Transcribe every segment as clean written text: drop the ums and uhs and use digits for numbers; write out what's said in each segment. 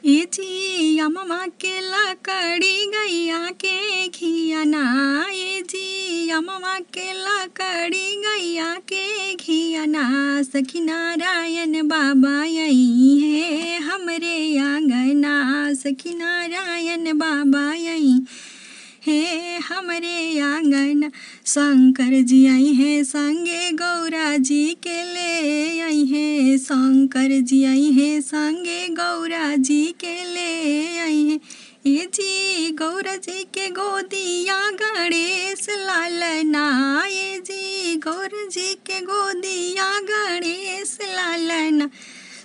ए जी अम्मा के लकड़ी गैया के घियाना, ए जी अम्मा के लकड़ी गैया के घियाना। सखी नारायण बाबा यही है हमरे आंगना, सखी नारायण बाबा यही है हमरे आंगन। शंकर जी आई है संगे गौरा जी के ले आई है, शंकर जी आई है संगे गौरा जी के ले आई है। ए जी गौरा जी के गोदिया गणेश लालना, ए जी गौरा जी के गोदिया गणेश लालना।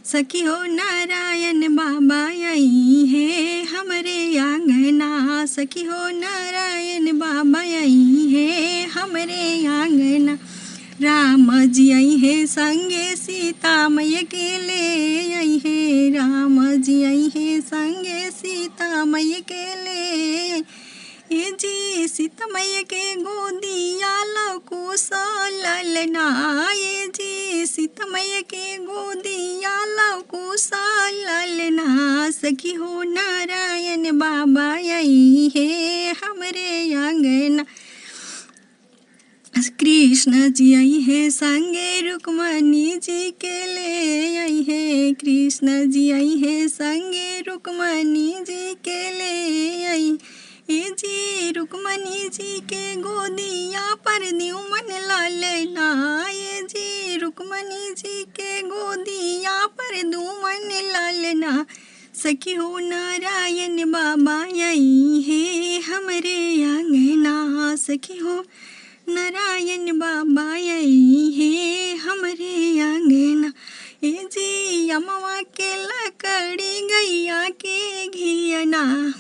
सखी हो नारायण बाबा यही है हमरे आंगना, सखी हो नारायण बाबा यही है हमरे आंगना। राम जी आई है संगे सीता मैया के ले आई है, राम जी आई है संगे सीता मैया के ले। ए जी सीता मैया के गोदिया लकुश ललना, ए जी सीता मैया के गोदिया लकुश ललना। सखी हो नारायण बाबा यही है हमरे आंगना। कृष्ण जी आई है संगे रुक्मणी जी के ले आई है, कृष्ण जी आई है संगे रुक्मणी जी के ले आई। ए जी रुक्मणी जी के गोदिया पर द्युमन लालना, ए जी रुक्मणी जी के गोदिया पर द्युमन लालना। सखी हो नारायण बाबा यही है हमरे आंगना, सखी हो नारायण बाबा यही है हमरे आंगना। ए जी अम्मा के लकड़ी गैया के घियाना।